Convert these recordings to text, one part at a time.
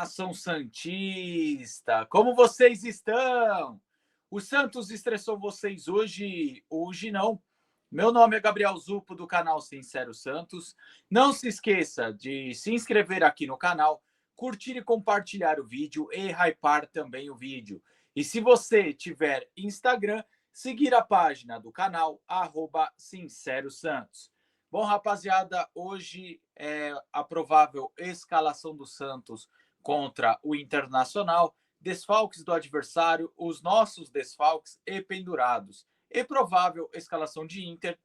Nação Santista, como vocês estão? O Santos estressou vocês hoje? Hoje não. Meu nome é Gabriel Zupo, do canal Sincero Santos. Não se esqueça de se inscrever aqui no canal, curtir e compartilhar o vídeo e hypar também o vídeo. E se você tiver Instagram, seguir a página do canal, @SinceroSantos. Bom, rapaziada, hoje é a provável escalação do Santos contra o Internacional, desfalques do adversário, os nossos desfalques e pendurados, e provável escalação de Inter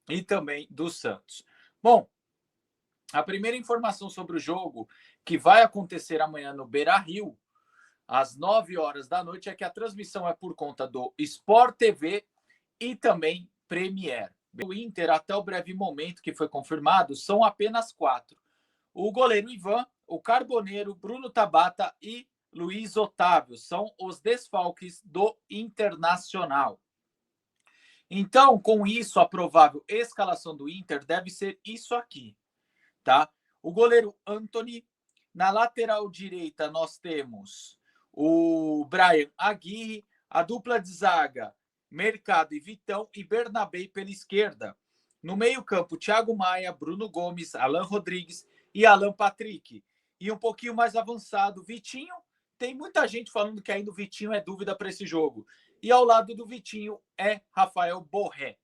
e também do Santos. Bom, a primeira informação sobre o jogo que vai acontecer amanhã no Beira-Rio, às 9 horas da noite, é que a transmissão é por conta do Sport TV e também Premier. O Inter, até o breve momento que foi confirmado, são apenas 4. O goleiro Ivan, o Carboneiro, Bruno Tabata e Luiz Otávio são os desfalques do Internacional. Então, com isso, a provável escalação do Inter deve ser isso aqui, tá? O goleiro Antony. Na lateral direita, nós temos o Brian Aguirre, a dupla de zaga, Mercado e Vitão, e Bernabé pela esquerda. No meio-campo, Thiago Maia, Bruno Gomes, Alan Rodrigues e Alan Patrick. E um pouquinho mais avançado, Vitinho. Tem muita gente falando que ainda o Vitinho é dúvida para esse jogo. E ao lado do Vitinho é Rafael Borré.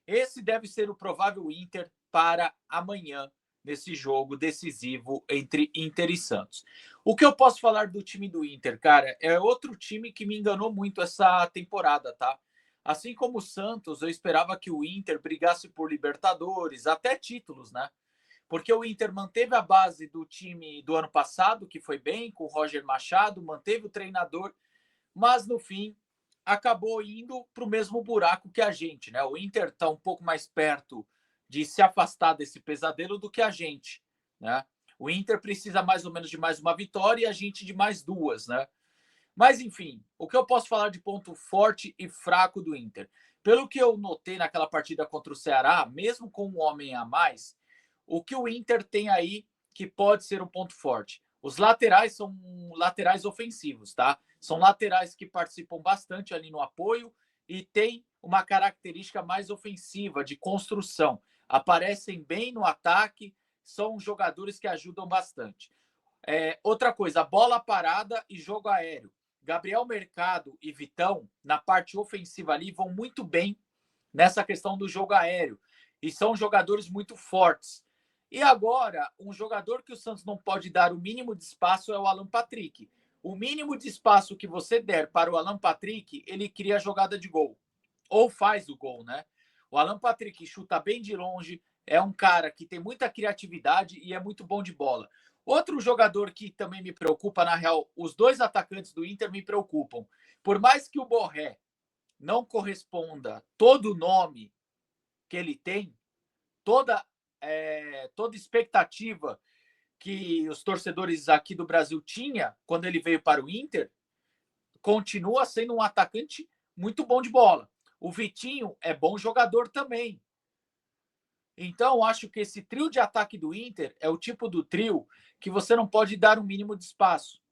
Esse deve ser o provável Inter para amanhã, nesse jogo decisivo entre Inter e Santos. O que eu posso falar do time do Inter, cara, é outro time que me enganou muito essa temporada, tá? Assim como o Santos, eu esperava que o Inter brigasse por Libertadores, até títulos, né? Porque o Inter manteve a base do time do ano passado, que foi bem, com o Roger Machado, manteve o treinador, mas no fim acabou indo para o mesmo buraco que a gente, né? O Inter está um pouco mais perto de se afastar desse pesadelo do que a gente, né? O Inter precisa mais ou menos de mais uma vitória e a gente de mais duas, né? Mas, enfim, o que eu posso falar de ponto forte e fraco do Inter? Pelo que eu notei naquela partida contra o Ceará, mesmo com um homem a mais, o que o Inter tem aí que pode ser um ponto forte? Os laterais são laterais ofensivos, tá? São laterais que participam bastante ali no apoio e tem uma característica mais ofensiva, de construção. Aparecem bem no ataque, são jogadores que ajudam bastante. Outra coisa, bola parada e jogo aéreo. Gabriel Mercado e Vitão, na parte ofensiva ali, vão muito bem nessa questão do jogo aéreo. E são jogadores muito fortes. E agora, um jogador que o Santos não pode dar o mínimo de espaço é o Alan Patrick. O mínimo de espaço que você der para o Alan Patrick, ele cria a jogada de gol. Ou faz o gol, né? O Alan Patrick chuta bem de longe, é um cara que tem muita criatividade e é muito bom de bola. Outro jogador que também me preocupa, na real, os dois atacantes do Inter me preocupam. Por mais que o Borré não corresponda todo o nome que ele tem, toda expectativa que os torcedores aqui do Brasil tinha quando ele veio para o Inter, continua sendo um atacante muito bom de bola. O Vitinho é bom jogador também. Então, acho que esse trio de ataque do Inter é o tipo do trio que você não pode dar um mínimo de espaço.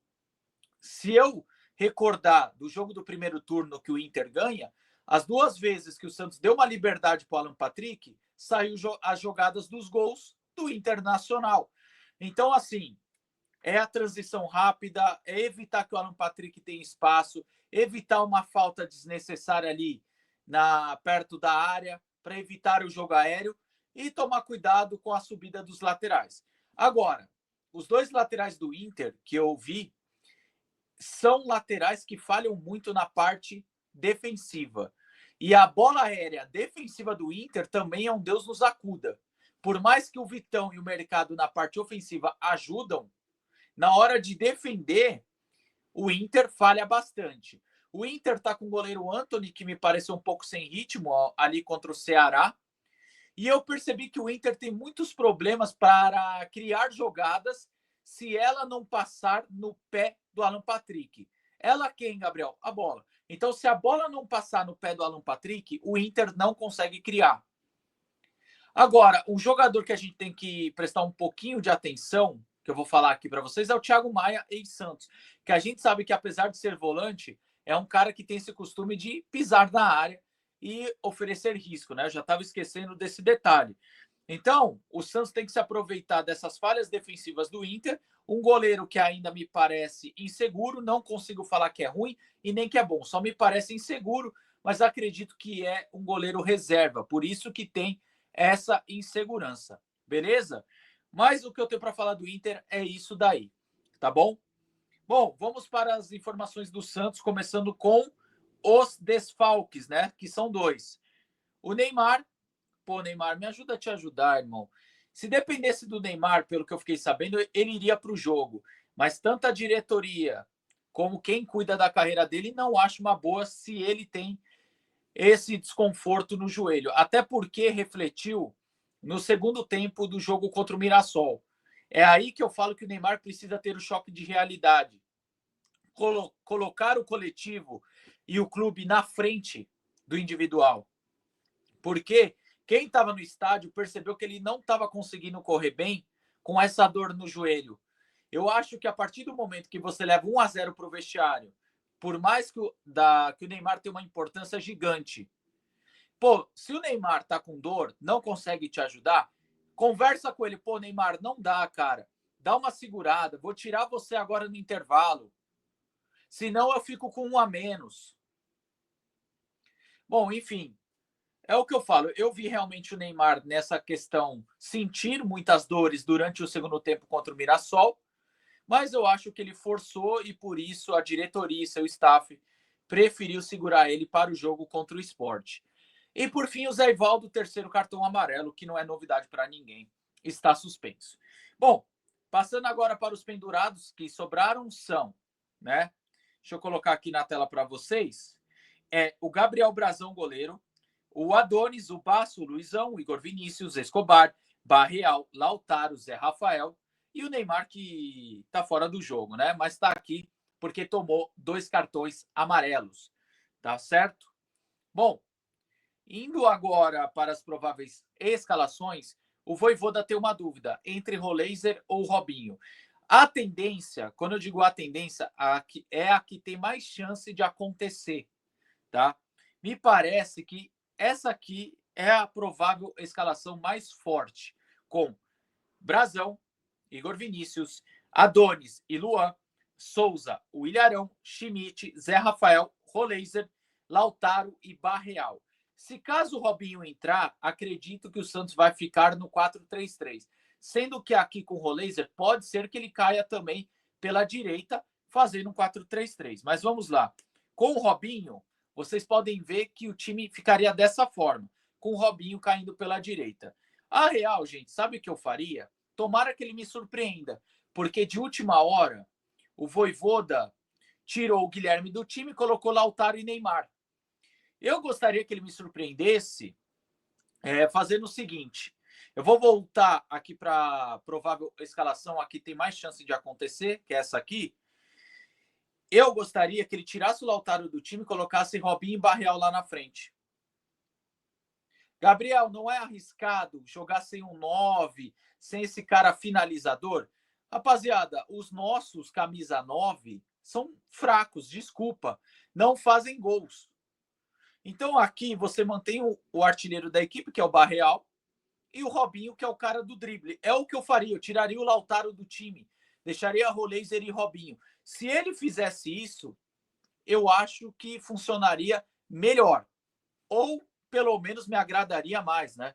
Se eu recordar do jogo do primeiro turno que o Inter ganha, as duas vezes que o Santos deu uma liberdade para o Alan Patrick, saiu as jogadas dos gols do Internacional. Então, assim, é a transição rápida, é evitar que o Alan Patrick tenha espaço, evitar uma falta desnecessária ali perto da área, para evitar o jogo aéreo e tomar cuidado com a subida dos laterais. Agora, os dois laterais do Inter que eu vi são laterais que falham muito na parte defensiva. E a bola aérea defensiva do Inter também é um Deus nos acuda. Por mais que o Vitão e o Mercado na parte ofensiva ajudam, na hora de defender, o Inter falha bastante. O Inter está com o goleiro Antony, que me pareceu um pouco sem ritmo ali contra o Ceará. E eu percebi que o Inter tem muitos problemas para criar jogadas se ela não passar no pé do Alan Patrick. Ela quem, Gabriel? A bola. Então, se a bola não passar no pé do Alan Patrick, o Inter não consegue criar. Agora, um jogador que a gente tem que prestar um pouquinho de atenção, que que eu vou falar aqui para vocês, é o Thiago Maia, ex-Santos, que a gente sabe que, apesar de ser volante, é um cara que tem esse costume de pisar na área e oferecer risco, né? Eu já estava esquecendo desse detalhe. Então, o Santos tem que se aproveitar dessas falhas defensivas do Inter, um goleiro que ainda me parece inseguro, não consigo falar que é ruim e nem que é bom, só me parece inseguro, mas acredito que é um goleiro reserva, por isso que tem essa insegurança, beleza? Mas o que eu tenho para falar do Inter é isso daí, tá bom? Bom, vamos para as informações do Santos, começando com os desfalques, né? Que são dois. O Neymar, pô, Neymar, me ajuda a te ajudar, irmão. Se dependesse do Neymar, pelo que eu fiquei sabendo, ele iria para o jogo. Mas tanto a diretoria como quem cuida da carreira dele não acha uma boa se ele tem esse desconforto no joelho. Até porque refletiu no segundo tempo do jogo contra o Mirassol. É aí que eu falo que o Neymar precisa ter o choque de realidade. Colocar o coletivo e o clube na frente do individual. Porque quem estava no estádio percebeu que ele não estava conseguindo correr bem com essa dor no joelho. Eu acho que a partir do momento que você leva 1-0 para o vestiário, por mais que que o Neymar tenha uma importância gigante, pô, se o Neymar tá com dor, não consegue te ajudar, conversa com ele. Pô, Neymar, não dá, cara. Dá uma segurada. Vou tirar você agora no intervalo. Senão eu fico com um a menos. Bom, enfim, é o que eu falo. Eu vi realmente o Neymar nessa questão sentir muitas dores durante o segundo tempo contra o Mirassol, mas eu acho que ele forçou e por isso a diretoria e seu staff preferiu segurar ele para o jogo contra o Sport. E por fim, o Zé Ivaldo, terceiro cartão amarelo, que não é novidade para ninguém, está suspenso. Bom, passando agora para os pendurados que sobraram são, né? Deixa eu colocar aqui na tela para vocês. É o Gabriel Brazão, goleiro, o Adonis, o Basso, o Luizão, o Igor Vinícius, Escobar, Barreal, Lautaro, Zé Rafael e o Neymar, que está fora do jogo, né? Mas está aqui porque tomou 2 cartões amarelos, tá certo? Bom, indo agora para as prováveis escalações, o Vojvoda tem uma dúvida entre Roleiser ou Robinho. A tendência, quando eu digo a tendência, é a que tem mais chance de acontecer, tá? Me parece que essa aqui é a provável escalação mais forte, com Brazão, Igor Vinícius, Adonis e Luan, Souza, o Ilharão, Schmidt, Zé Rafael, Roleiser, Lautaro e Barreal. Se caso o Robinho entrar, acredito que o Santos vai ficar no 4-3-3. Sendo que aqui com o Roleiser, pode ser que ele caia também pela direita, fazendo um 4-3-3. Mas vamos lá. Com o Robinho, vocês podem ver que o time ficaria dessa forma, com o Robinho caindo pela direita. A real, gente, sabe o que eu faria? Tomara que ele me surpreenda, porque de última hora, o Vojvoda tirou o Guilherme do time e colocou Lautaro e Neymar. Eu gostaria que ele me surpreendesse fazendo o seguinte. Eu vou voltar aqui para a provável escalação, aqui tem mais chance de acontecer, que é essa aqui. Eu gostaria que ele tirasse o Lautaro do time e colocasse Robinho e Barreal lá na frente. Gabriel, não é arriscado jogar sem um 9, sem esse cara finalizador? Rapaziada, os nossos camisa 9 são fracos, desculpa, não fazem gols. Então aqui você mantém o artilheiro da equipe, que é o Barreal, e o Robinho, que é o cara do drible. É o que eu faria, eu tiraria o Lautaro do time, deixaria Roleiser e Robinho. Se ele fizesse isso, eu acho que funcionaria melhor. Ou pelo menos me agradaria mais, né?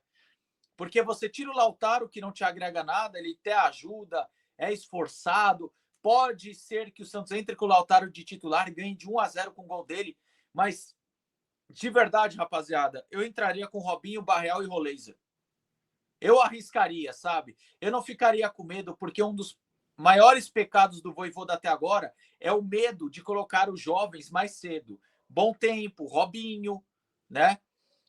Porque você tira o Lautaro, que não te agrega nada, ele até ajuda, é esforçado. Pode ser que o Santos entre com o Lautaro de titular e ganhe de 1-0 com o gol dele, mas de verdade, rapaziada, eu entraria com Robinho, Barreal e Roleiser. Eu arriscaria, sabe? Eu não ficaria com medo, porque um dos maiores pecados do Vojvoda até agora é o medo de colocar os jovens mais cedo. Bom Tempo, Robinho, né?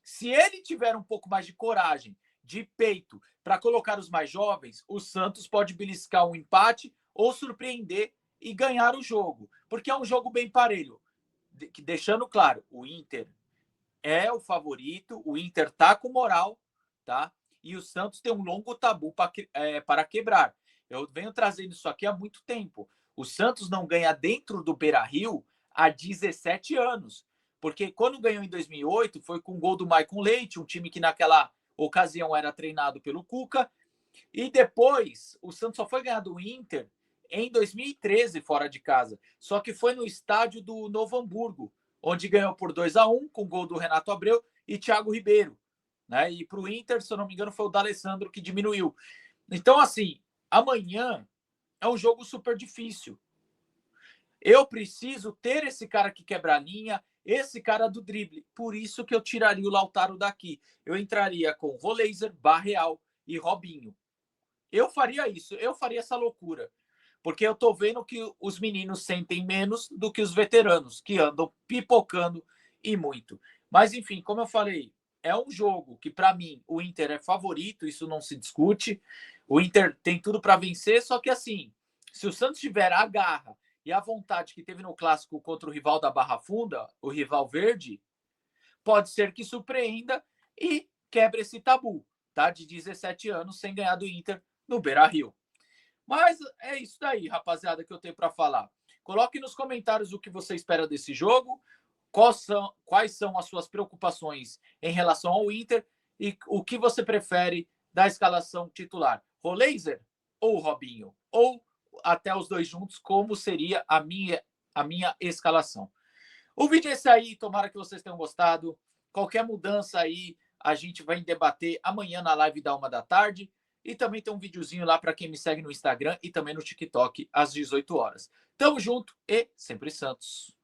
Se ele tiver um pouco mais de coragem, de peito, para colocar os mais jovens, o Santos pode beliscar um empate ou surpreender e ganhar o jogo, porque é um jogo bem parelho. Deixando claro, o Inter é o favorito, o Inter tá com moral, tá? E o Santos tem um longo tabu para quebrar. Eu venho trazendo isso aqui há muito tempo. O Santos não ganha dentro do Beira-Rio há 17 anos. Porque quando ganhou em 2008, foi com o gol do Maicon Leite, um time que naquela ocasião era treinado pelo Cuca. E depois, o Santos só foi ganhar do Inter em 2013, fora de casa. Só que foi no estádio do Novo Hamburgo, onde ganhou por 2-1 com o gol do Renato Abreu e Thiago Ribeiro. Né? E para o Inter, se eu não me engano, foi o D'Alessandro que diminuiu. Então, assim, amanhã é um jogo super difícil. Eu preciso ter esse cara que quebra a linha, esse cara do drible. Por isso que eu tiraria o Lautaro daqui. Eu entraria com Roleiser, Barreal e Robinho. Eu faria isso, eu faria essa loucura. Porque eu tô vendo que os meninos sentem menos do que os veteranos, que andam pipocando e muito. Mas, enfim, como eu falei, é um jogo que, para mim, o Inter é favorito, isso não se discute. O Inter tem tudo para vencer, só que, assim, se o Santos tiver a garra e a vontade que teve no clássico contra o rival da Barra Funda, o rival verde, pode ser que surpreenda e quebre esse tabu, tá? De 17 anos sem ganhar do Inter no Beira-Rio. Mas é isso daí, rapaziada, que eu tenho para falar. Coloque nos comentários o que você espera desse jogo, quais são as suas preocupações em relação ao Inter e o que você prefere da escalação titular. Roleiser ou Robinho? Ou até os dois juntos, como seria a minha escalação. O vídeo é esse aí, tomara que vocês tenham gostado. Qualquer mudança aí, a gente vai debater amanhã na live da 1 da tarde. E também tem um videozinho lá para quem me segue no Instagram e também no TikTok às 18 horas. Tamo junto e sempre Santos.